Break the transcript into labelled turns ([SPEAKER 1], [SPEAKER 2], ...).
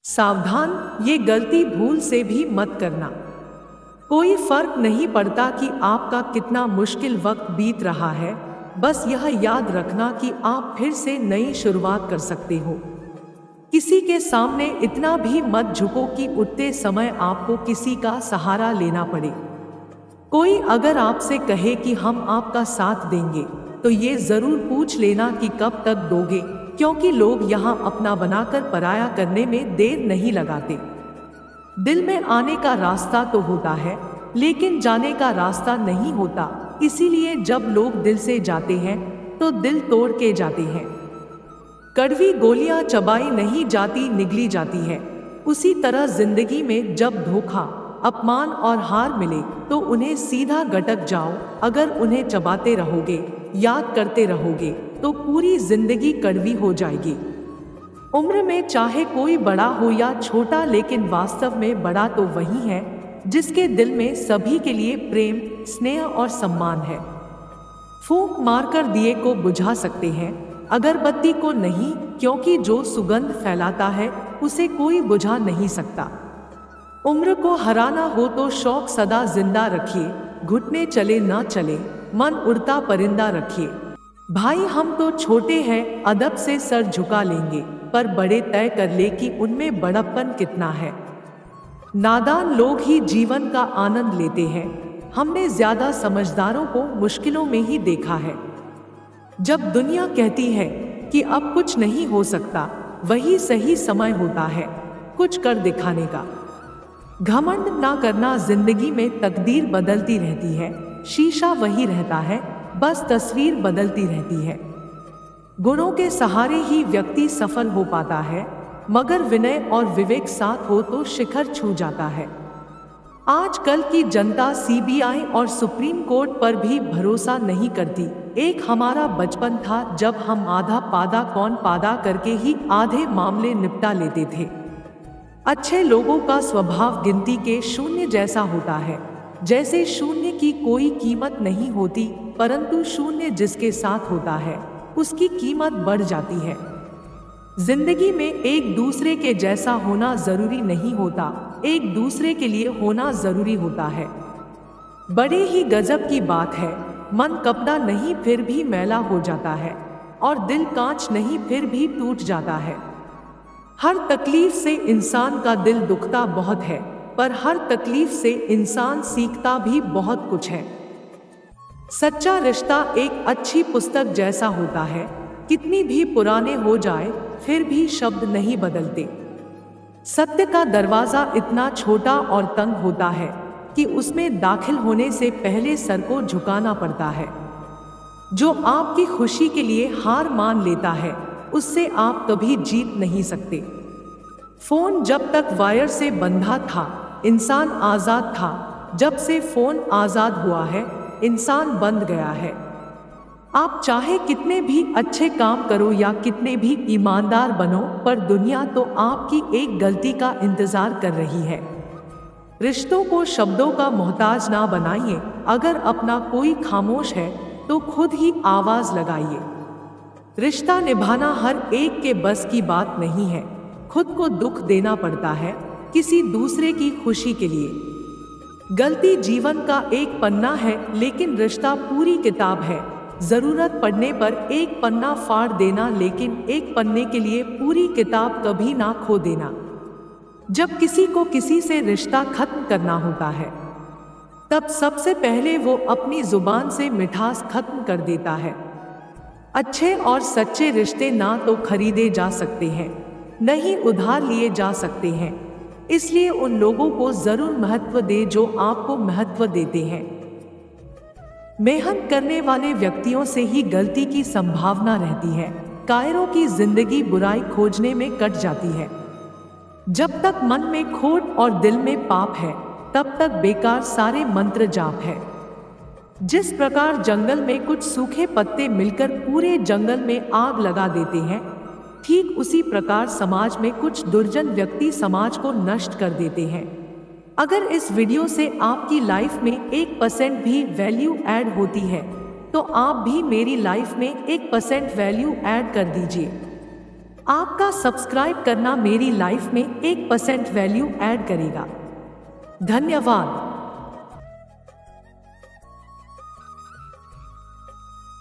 [SPEAKER 1] सावधान, ये गलती भूल से भी मत करना। कोई फर्क नहीं पड़ता कि आपका कितना मुश्किल वक्त बीत रहा है, बस यह याद रखना कि आप फिर से नई शुरुआत कर सकते हो। किसी के सामने इतना भी मत झुको कि उठते समय आपको किसी का सहारा लेना पड़े। कोई अगर आपसे कहे कि हम आपका साथ देंगे, तो ये जरूर पूछ लेना कि कब तक दोगे, क्योंकि लोग यहाँ अपना बनाकर पराया करने में देर नहीं लगाते। दिल में आने का रास्ता तो होता है, लेकिन जाने का रास्ता नहीं होता, इसीलिए जब लोग दिल से जाते हैं तो दिल तोड़ के जाते हैं। कड़वी गोलियां चबाई नहीं जाती, निगली जाती है। उसी तरह जिंदगी में जब धोखा, अपमान और हार मिले तो उन्हें सीधा गटक जाओ। अगर उन्हें चबाते रहोगे, याद करते रहोगे, तो पूरी जिंदगी कड़वी हो जाएगी। उम्र में चाहे कोई बड़ा हो या छोटा, लेकिन वास्तव में बड़ा तो वही है जिसके दिल में सभी के लिए प्रेम, स्नेह और सम्मान है। फूंक मारकर दिए को बुझा सकते हैं, अगरबत्ती को नहीं, क्योंकि जो सुगंध फैलाता है उसे कोई बुझा नहीं सकता। उम्र को हराना हो तो शौक सदा जिंदा रखिए, घुटने चले ना चले, मन उड़ता परिंदा रखिए। भाई हम तो छोटे हैं, अदब से सर झुका लेंगे, पर बड़े तय कर ले कि उनमें बड़प्पन कितना है। नादान लोग ही जीवन का आनंद लेते हैं, हमने ज्यादा समझदारों को मुश्किलों में ही देखा है। जब दुनिया कहती है कि अब कुछ नहीं हो सकता, वही सही समय होता है कुछ कर दिखाने का। घमंड ना करना, जिंदगी में तकदीर बदलती रहती है, शीशा वही रहता है, बस तस्वीर बदलती रहती है। गुणों के सहारे ही व्यक्ति सफल हो पाता है, मगर विनय और विवेक साथ हो तो शिखर छू जाता है। आजकल की जनता सीबीआई और सुप्रीम कोर्ट पर भी भरोसा नहीं करती। एक हमारा बचपन था जब हम आधा पादा कौन पादा करके ही आधे मामले निपटा लेते थे। अच्छे लोगों का स्वभाव गिनती के शून्य जैसा होता है, जैसे शून्य की कोई कीमत नहीं होती, परंतु शून्य जिसके साथ होता है उसकी कीमत बढ़ जाती है। जिंदगी में एक दूसरे के जैसा होना जरूरी नहीं होता, एक दूसरे के लिए होना जरूरी होता है। बड़े ही गजब की बात है, मन कपड़ा नहीं फिर भी मैला हो जाता है, और दिल कांच नहीं फिर भी टूट जाता है। हर तकलीफ से इंसान का दिल दुखता बहुत है, पर हर तकलीफ से इंसान सीखता भी बहुत कुछ है। सच्चा रिश्ता एक अच्छी पुस्तक जैसा होता है, कितनी भी पुराने हो जाए फिर भी शब्द नहीं बदलते। सत्य का दरवाजा इतना छोटा और तंग होता है कि उसमें दाखिल होने से पहले सर को झुकाना पड़ता है। जो आपकी खुशी के लिए हार मान लेता है, उससे आप कभी जीत नहीं सकते। फोन जब तक वायर से बंधा था, इंसान आजाद था। जब से फोन आजाद हुआ है, इंसान बंध गया है। आप चाहे कितने भी अच्छे काम करो या कितने भी ईमानदार बनो, पर दुनिया तो आपकी एक गलती का इंतजार कर रही है। रिश्तों को शब्दों का मोहताज ना बनाइए। अगर अपना कोई खामोश है तो खुद ही आवाज लगाइए। रिश्ता निभाना हर एक के बस की बात नहीं है। खुद को दुख देना पड़ता है किसी दूसरे की खुशी के लिए। गलती जीवन का एक पन्ना है, लेकिन रिश्ता पूरी किताब है। जरूरत पड़ने पर एक पन्ना फाड़ देना, लेकिन एक पन्ने के लिए पूरी किताब कभी ना खो देना। जब किसी को किसी से रिश्ता खत्म करना होता है, तब सबसे पहले वो अपनी जुबान से मिठास खत्म कर देता है। अच्छे और सच्चे रिश्ते ना तो खरीदे जा सकते हैं, न ही उधार लिए जा सकते हैं। इसलिए उन लोगों को जरूर महत्व दे जो आपको महत्व देते हैं। मेहनत करने वाले व्यक्तियों से ही गलती की संभावना रहती है। कायरों की जिंदगी बुराई खोजने में कट जाती है। जब तक मन में खोट और दिल में पाप है, तब तक बेकार सारे मंत्र जाप है। जिस प्रकार जंगल में कुछ सूखे पत्ते मिलकर पूरे जंगल में आग लगा देते हैं, ठीक उसी प्रकार समाज में कुछ दुर्जन व्यक्ति समाज को नष्ट कर देते हैं। अगर इस वीडियो से आपकी लाइफ में 1% भी वैल्यू ऐड होती है, तो आप भी मेरी लाइफ में 1% वैल्यू ऐड कर दीजिए। आपका सब्सक्राइब करना मेरी लाइफ में 1% वैल्यू ऐड करेगा। धन्यवाद।